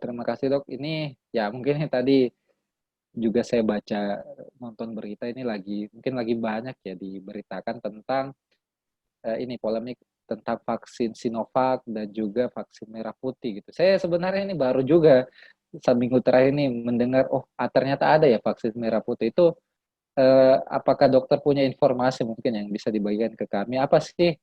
terima kasih Dok. Ini ya mungkin yang tadi juga saya baca nonton berita ini mungkin lagi banyak ya diberitakan tentang ini polemik tentang vaksin Sinovac dan juga vaksin merah putih gitu. Saya sebenarnya ini baru juga seminggu terakhir ini mendengar ternyata ada ya vaksin merah putih itu. Apakah dokter punya informasi mungkin yang bisa dibagikan ke kami? Apa sih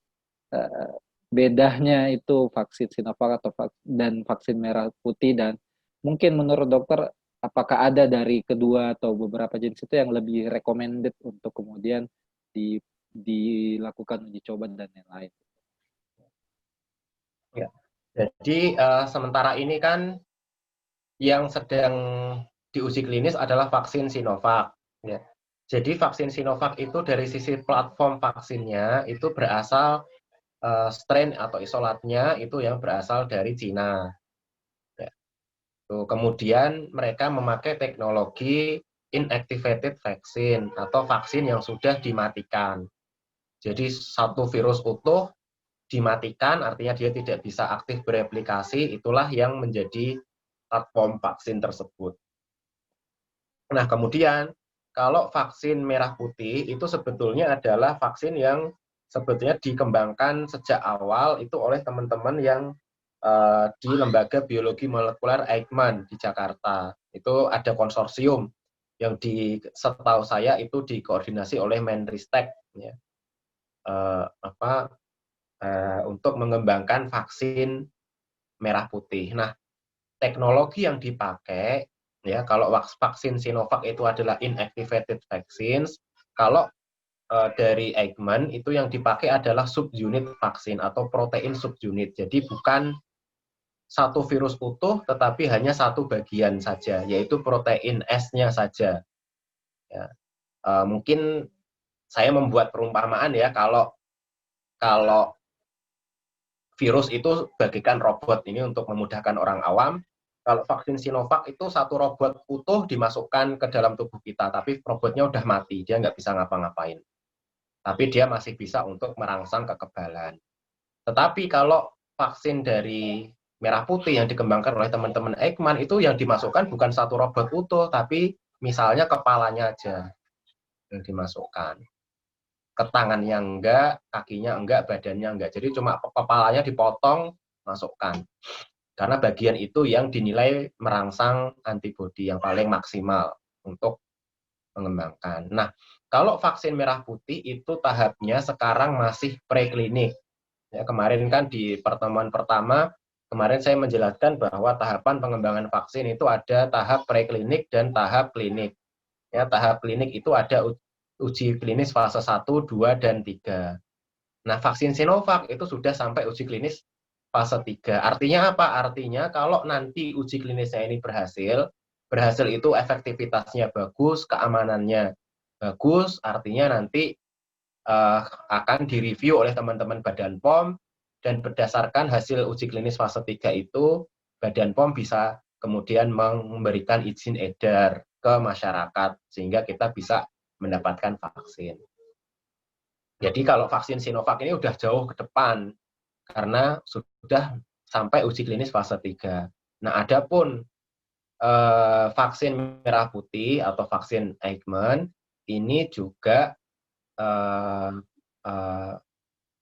eh, bedanya itu vaksin Sinovac dan vaksin merah putih, dan mungkin menurut dokter apakah ada dari kedua atau beberapa jenis itu yang lebih recommended untuk kemudian dilakukan uji coba dan lain-lain? Ya. Jadi sementara ini kan yang sedang diuji klinis adalah vaksin Sinovac. Ya. Jadi vaksin Sinovac itu dari sisi platform vaksinnya itu berasal strain atau isolatnya itu yang berasal dari Cina. Ya. Kemudian mereka memakai teknologi inactivated vaccine atau vaksin yang sudah dimatikan. Jadi satu virus utuh dimatikan, artinya dia tidak bisa aktif bereplikasi, itulah yang menjadi platform vaksin tersebut. Nah, kemudian kalau vaksin merah putih itu sebetulnya adalah vaksin yang sebetulnya dikembangkan sejak awal itu oleh teman-teman yang di Lembaga Biologi Molekuler Eijkman di Jakarta. Itu ada konsorsium yang setahu saya itu dikoordinasi oleh Menristek ya. Untuk mengembangkan vaksin merah putih. Nah, teknologi yang dipakai ya kalau vaksin Sinovac itu adalah inactivated vaccines, kalau dari Eijkman itu yang dipakai adalah subunit vaksin atau protein subunit. Jadi bukan satu virus utuh tetapi hanya satu bagian saja, yaitu protein S-nya saja. Ya. Mungkin saya membuat perumpamaan ya, kalau virus itu bagikan robot, ini untuk memudahkan orang awam. Kalau vaksin Sinovac itu satu robot utuh dimasukkan ke dalam tubuh kita, tapi robotnya udah mati, dia nggak bisa ngapa-ngapain. Tapi dia masih bisa untuk merangsang kekebalan. Tetapi kalau vaksin dari merah putih yang dikembangkan oleh teman-teman Eijkman itu yang dimasukkan bukan satu robot utuh, tapi misalnya kepalanya aja yang dimasukkan. Ke tangannya enggak, kakinya enggak, badannya enggak. Jadi cuma kepalanya dipotong, masukkan. Karena bagian itu yang dinilai merangsang antibodi yang paling maksimal untuk mengembangkan. Nah, kalau vaksin merah putih itu tahapnya sekarang masih preklinik. Ya, kemarin kan di pertemuan pertama, kemarin saya menjelaskan bahwa tahapan pengembangan vaksin itu ada tahap preklinik dan tahap klinik. Ya, tahap klinik itu ada uji klinis fase 1, 2, dan 3. Nah, vaksin Sinovac itu sudah sampai uji klinis fase 3. Artinya apa? Artinya kalau nanti uji klinisnya ini berhasil itu efektivitasnya bagus, keamanannya bagus, artinya nanti akan direview oleh teman-teman Badan POM, dan berdasarkan hasil uji klinis fase 3 itu, Badan POM bisa kemudian memberikan izin edar ke masyarakat, sehingga kita bisa mendapatkan vaksin. Jadi kalau vaksin Sinovac ini udah jauh ke depan, karena sudah sampai uji klinis fase 3. Nah, adapun vaksin merah putih atau vaksin Eijkman, ini juga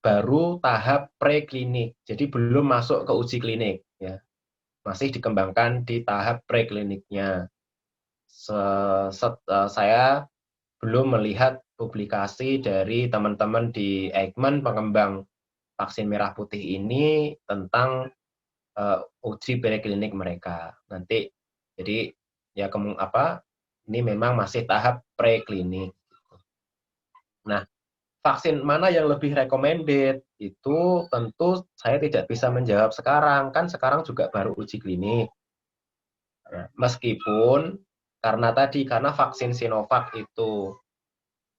baru tahap preklinik, jadi belum masuk ke uji klinik, ya. Masih dikembangkan di tahap prekliniknya. Saya belum melihat publikasi dari teman-teman di Eijkman pengembang vaksin merah putih ini tentang uji preklinik mereka. Nanti jadi ya ini memang masih tahap preklinik. Nah, vaksin mana yang lebih recommended itu tentu saya tidak bisa menjawab sekarang, kan sekarang juga baru uji klinik. Nah, meskipun karena vaksin Sinovac itu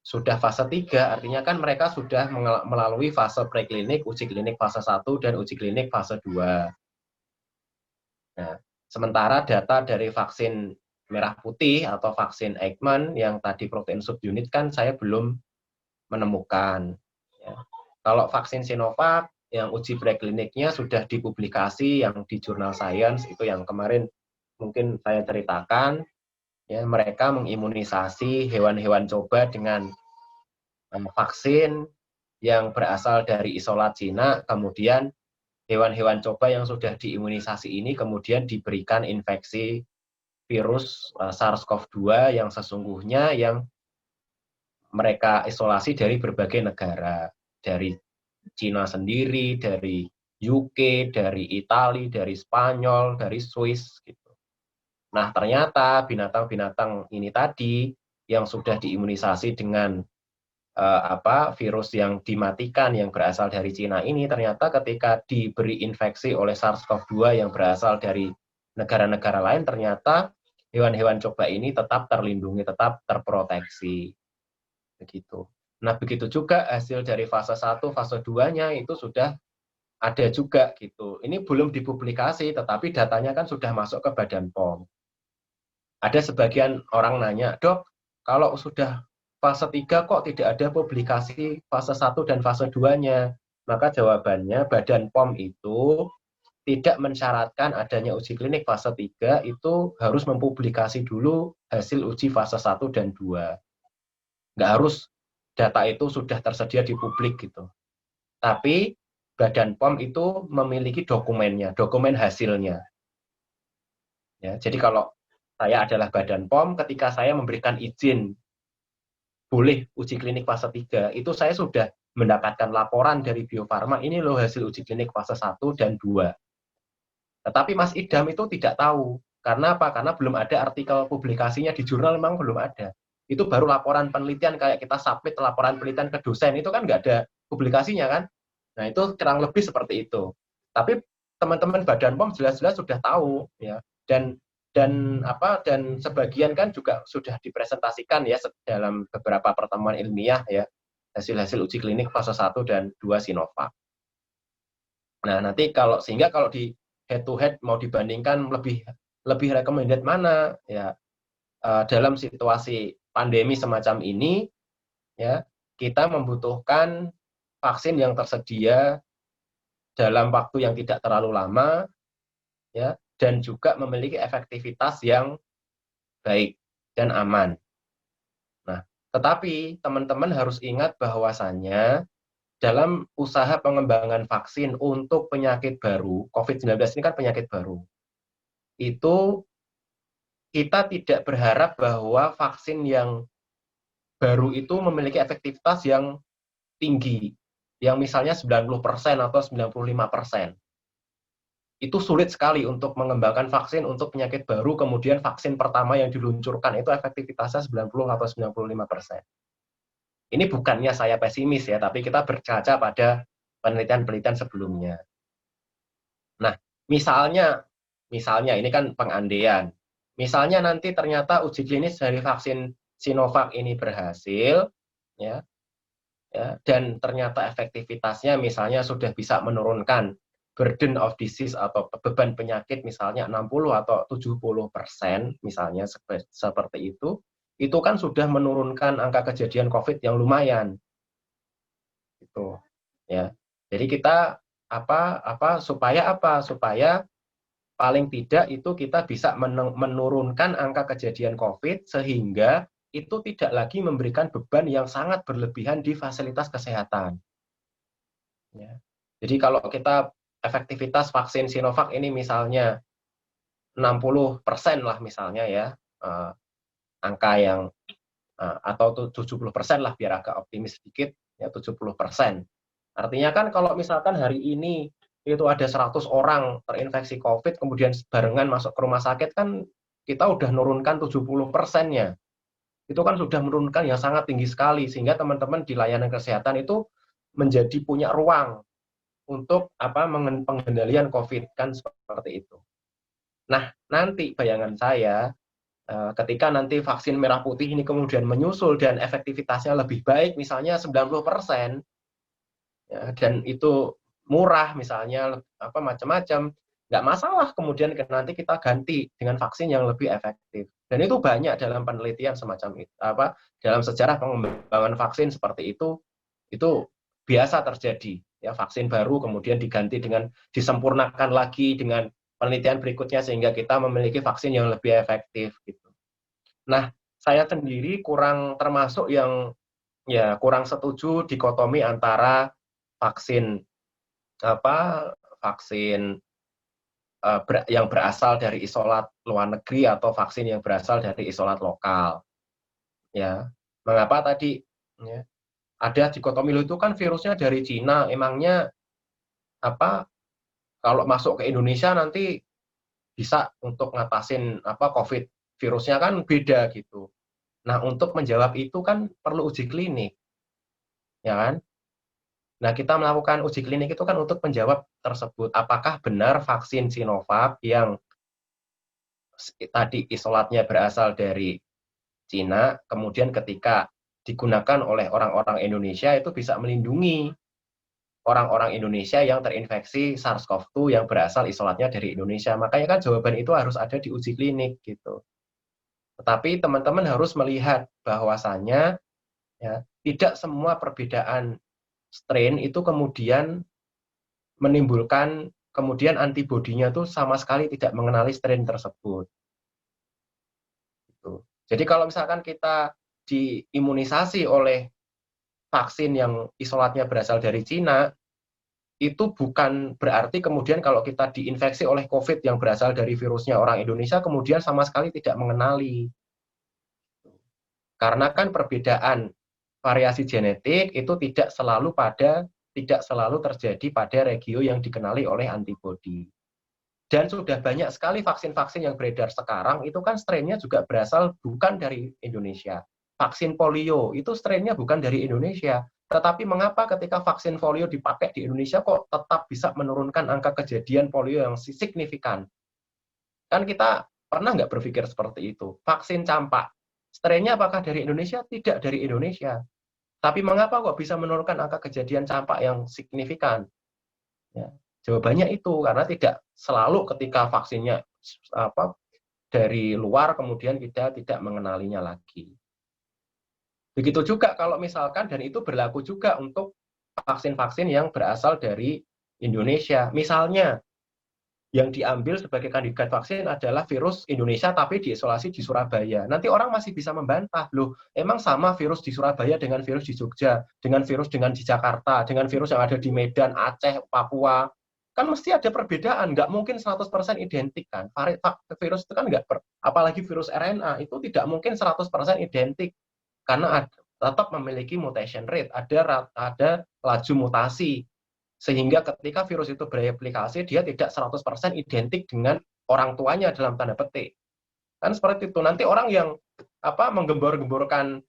sudah fase 3, artinya kan mereka sudah melalui fase preklinik, uji klinik fase 1, dan uji klinik fase 2. Nah, sementara data dari vaksin merah putih atau vaksin Eijkman yang tadi protein subunit kan saya belum menemukan. Ya. Kalau vaksin Sinovac yang uji prekliniknya sudah dipublikasi yang di jurnal Science, itu yang kemarin mungkin saya ceritakan, ya mereka mengimunisasi hewan-hewan coba dengan vaksin yang berasal dari isolat Cina, kemudian hewan-hewan coba yang sudah diimunisasi ini kemudian diberikan infeksi virus SARS-CoV-2 yang sesungguhnya yang mereka isolasi dari berbagai negara, dari Cina sendiri, dari UK, dari Italia, dari Spanyol, dari Swiss gitu. Nah, ternyata binatang-binatang ini tadi yang sudah diimunisasi dengan virus yang dimatikan yang berasal dari Cina ini, ternyata ketika diberi infeksi oleh SARS-CoV-2 yang berasal dari negara-negara lain, ternyata hewan-hewan coba ini tetap terlindungi, tetap terproteksi. Begitu. Nah, begitu juga hasil dari fase 1, fase 2-nya itu sudah ada juga gitu. Ini belum dipublikasi, tetapi datanya kan sudah masuk ke Badan POM. Ada sebagian orang nanya, "Dok, kalau sudah fase 3 kok tidak ada publikasi fase 1 dan fase 2-nya?" Maka jawabannya Badan POM itu tidak mensyaratkan adanya uji klinik fase 3 itu harus mempublikasi dulu hasil uji fase 1 dan 2. Nggak harus data itu sudah tersedia di publik gitu. Tapi Badan POM itu memiliki dokumennya, dokumen hasilnya. Ya, jadi kalau saya adalah Badan POM, ketika saya memberikan izin boleh uji klinik fase 3, itu saya sudah mendapatkan laporan dari Bio Farma, ini loh hasil uji klinik fase 1 dan 2. Tetapi Mas Idam itu tidak tahu. Karena apa? Karena belum ada artikel publikasinya di jurnal, memang belum ada. Itu baru laporan penelitian, kayak kita submit laporan penelitian ke dosen, itu kan nggak ada publikasinya kan. Nah, itu kurang lebih seperti itu. Tapi teman-teman Badan POM jelas-jelas sudah tahu ya. Dan sebagian kan juga sudah dipresentasikan ya dalam beberapa pertemuan ilmiah ya, hasil-hasil uji klinik fase 1 dan 2 Sinovac. Nah, nanti sehingga kalau di head to head mau dibandingkan lebih recommended mana ya, dalam situasi pandemi semacam ini ya, kita membutuhkan vaksin yang tersedia dalam waktu yang tidak terlalu lama ya, dan juga memiliki efektivitas yang baik dan aman. Nah, tetapi teman-teman harus ingat bahwasannya dalam usaha pengembangan vaksin untuk penyakit baru, COVID-19 ini kan penyakit baru, itu kita tidak berharap bahwa vaksin yang baru itu memiliki efektivitas yang tinggi, yang misalnya 90% atau 95%. Itu sulit sekali untuk mengembangkan vaksin untuk penyakit baru, kemudian vaksin pertama yang diluncurkan itu efektivitasnya 90 atau 95%. Ini bukannya saya pesimis ya, tapi kita berkaca pada penelitian-penelitian sebelumnya. Nah, misalnya ini kan pengandaian. Misalnya nanti ternyata uji klinis dari vaksin Sinovac ini berhasil, ya, dan ternyata efektivitasnya misalnya sudah bisa menurunkan burden of disease atau beban penyakit misalnya 60 atau 70% misalnya seperti itu kan sudah menurunkan angka kejadian COVID yang lumayan. Gitu. Ya. Jadi kita supaya paling tidak itu kita bisa menurunkan angka kejadian COVID sehingga itu tidak lagi memberikan beban yang sangat berlebihan di fasilitas kesehatan. Ya. Jadi kalau kita efektivitas vaksin Sinovac ini misalnya 60% lah misalnya ya, angka yang atau 70% lah biar agak optimis sedikit, ya 70%. Artinya kan kalau misalkan hari ini itu ada 100 orang terinfeksi COVID, kemudian barengan masuk ke rumah sakit, kan kita udah nurunkan 70%-nya. Itu kan sudah menurunkan yang sangat tinggi sekali, sehingga teman-teman di layanan kesehatan itu menjadi punya ruang untuk pengendalian COVID, kan seperti itu. Nah, nanti bayangan saya, ketika nanti vaksin merah putih ini kemudian menyusul dan efektivitasnya lebih baik, misalnya 90%, ya, dan itu murah misalnya macam-macam, nggak masalah kemudian nanti kita ganti dengan vaksin yang lebih efektif. Dan itu banyak dalam penelitian semacam itu, dalam sejarah pengembangan vaksin seperti itu biasa terjadi ya, vaksin baru kemudian diganti dengan disempurnakan lagi dengan penelitian berikutnya sehingga kita memiliki vaksin yang lebih efektif gitu. Nah, saya sendiri kurang termasuk yang kurang setuju dikotomi antara vaksin vaksin yang berasal dari isolat luar negeri atau vaksin yang berasal dari isolat lokal. Ya, mengapa tadi ya, ada dikotomi itu kan virusnya dari Cina, emangnya kalau masuk ke Indonesia nanti bisa untuk ngatasin COVID virusnya kan beda gitu. Nah, untuk menjawab itu kan perlu uji klinik, ya kan? Nah, kita melakukan uji klinik itu kan untuk menjawab tersebut. Apakah benar vaksin Sinovac yang tadi isolatnya berasal dari Cina, kemudian ketika digunakan oleh orang-orang Indonesia itu bisa melindungi orang-orang Indonesia yang terinfeksi SARS-CoV-2 yang berasal isolatnya dari Indonesia. Makanya kan jawaban itu harus ada di uji klinik gitu. Tetapi teman-teman harus melihat bahwasannya ya, tidak semua perbedaan strain itu kemudian menimbulkan kemudian antibodinya tuh sama sekali tidak mengenali strain tersebut. Gitu. Jadi kalau misalkan kita diimunisasi oleh vaksin yang isolatnya berasal dari Cina, itu bukan berarti kemudian kalau kita diinfeksi oleh COVID yang berasal dari virusnya orang Indonesia, kemudian sama sekali tidak mengenali. Karena kan perbedaan variasi genetik itu tidak selalu terjadi pada regio yang dikenali oleh antibodi. Dan sudah banyak sekali vaksin-vaksin yang beredar sekarang, itu kan strainnya juga berasal bukan dari Indonesia. Vaksin polio, itu strainnya bukan dari Indonesia. Tetapi mengapa ketika vaksin polio dipakai di Indonesia kok tetap bisa menurunkan angka kejadian polio yang signifikan? Kan kita pernah nggak berpikir seperti itu? Vaksin campak, strainnya apakah dari Indonesia? Tidak dari Indonesia. Tapi mengapa kok bisa menurunkan angka kejadian campak yang signifikan? Ya, jawabannya itu karena tidak selalu ketika vaksinnya dari luar kemudian kita tidak mengenalinya lagi. Begitu juga kalau misalkan, dan itu berlaku juga untuk vaksin-vaksin yang berasal dari Indonesia. Misalnya yang diambil sebagai kandidat vaksin adalah virus Indonesia tapi diisolasi di Surabaya. Nanti orang masih bisa membantah, loh emang sama virus di Surabaya dengan virus di Jogja, dengan di Jakarta, dengan virus yang ada di Medan, Aceh, Papua. Kan mesti ada perbedaan, nggak mungkin 100% identik kan. Virus itu kan apalagi virus RNA, itu tidak mungkin 100% identik. Karena tetap memiliki mutation rate, ada laju mutasi. Sehingga ketika virus itu bereplikasi, dia tidak 100% identik dengan orang tuanya dalam tanda petik. Kan seperti itu. Nanti orang yang menggembor-gemborkan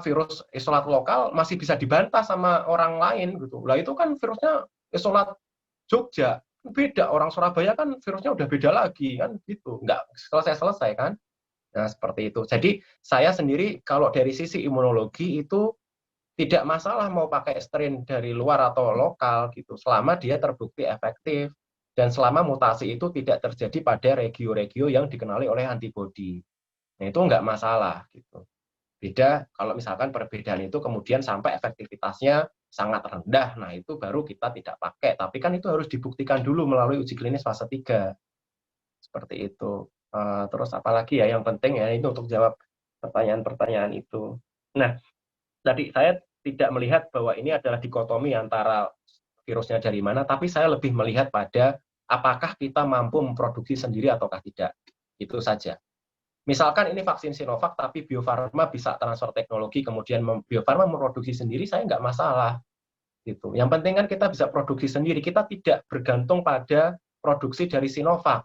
virus isolat lokal masih bisa dibantah sama orang lain gitu. Lah itu kan virusnya isolat Jogja, beda. Orang Surabaya kan virusnya udah beda lagi kan gitu. Nggak selesai-selesai kan. Nah, seperti itu. Jadi saya sendiri kalau dari sisi imunologi itu tidak masalah mau pakai strain dari luar atau lokal gitu, selama dia terbukti efektif dan selama mutasi itu tidak terjadi pada regio-regio yang dikenali oleh antibodi. Nah, itu nggak masalah gitu. Beda kalau misalkan perbedaan itu kemudian sampai efektivitasnya sangat rendah, nah itu baru kita tidak pakai. Tapi kan itu harus dibuktikan dulu melalui uji klinis fase 3. Seperti itu. Terus apalagi ya yang penting ya itu untuk jawab pertanyaan-pertanyaan itu. Nah, tadi saya tidak melihat bahwa ini adalah dikotomi antara virusnya dari mana, tapi saya lebih melihat pada apakah kita mampu memproduksi sendiri ataukah tidak. Itu saja. Misalkan ini vaksin Sinovac, tapi Bio Farma bisa transfer teknologi, kemudian Bio Farma memproduksi sendiri, saya nggak masalah. Gitu. Yang penting kan kita bisa produksi sendiri, kita tidak bergantung pada produksi dari Sinovac.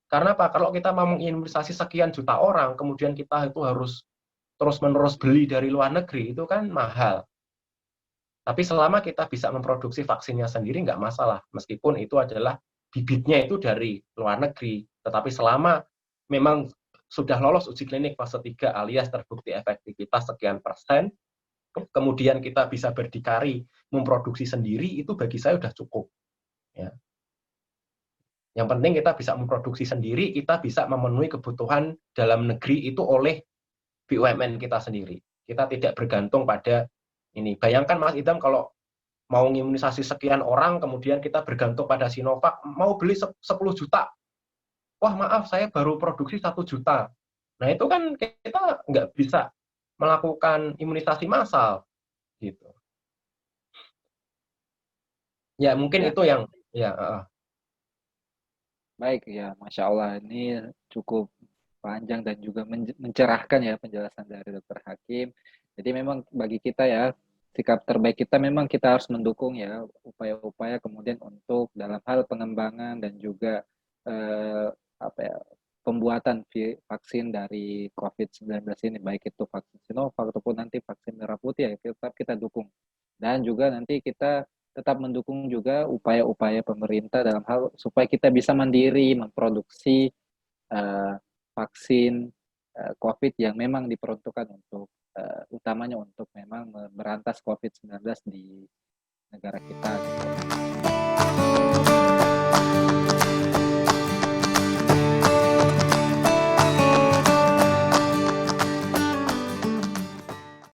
Karena apa? Kalau kita mau mengimunisasi sekian juta orang, kemudian kita itu harus terus-menerus beli dari luar negeri, itu kan mahal. Tapi selama kita bisa memproduksi vaksinnya sendiri, nggak masalah. Meskipun itu adalah bibitnya itu dari luar negeri. Tetapi selama memang sudah lolos uji klinik fase 3 alias terbukti efektivitas sekian persen, kemudian kita bisa berdikari memproduksi sendiri, itu bagi saya sudah cukup. Ya. Yang penting kita bisa memproduksi sendiri, kita bisa memenuhi kebutuhan dalam negeri itu oleh BUMN kita sendiri. Kita tidak bergantung pada ini. Bayangkan Mas Idam kalau mau imunisasi sekian orang, kemudian kita bergantung pada Sinovac, mau beli 10 juta. Wah maaf, saya baru produksi 1 juta. Nah itu kan kita nggak bisa melakukan imunisasi massal gitu. Ya mungkin Ya, itu yang ya baik ya, Masya Allah. Ini cukup panjang dan juga mencerahkan ya penjelasan dari Dokter Hakim. Jadi memang bagi kita ya, sikap terbaik kita memang kita harus mendukung ya upaya-upaya kemudian untuk dalam hal pengembangan dan juga eh, apa ya, pembuatan vaksin dari COVID-19 ini, baik itu vaksin Sinovac ataupun nanti vaksin merah putih ya, tetap kita dukung. Dan juga nanti kita tetap mendukung juga upaya-upaya pemerintah dalam hal supaya kita bisa mandiri memproduksi uh, vaksin COVID yang memang diperuntukkan untuk utamanya untuk memang memberantas COVID-19 di negara kita gitu.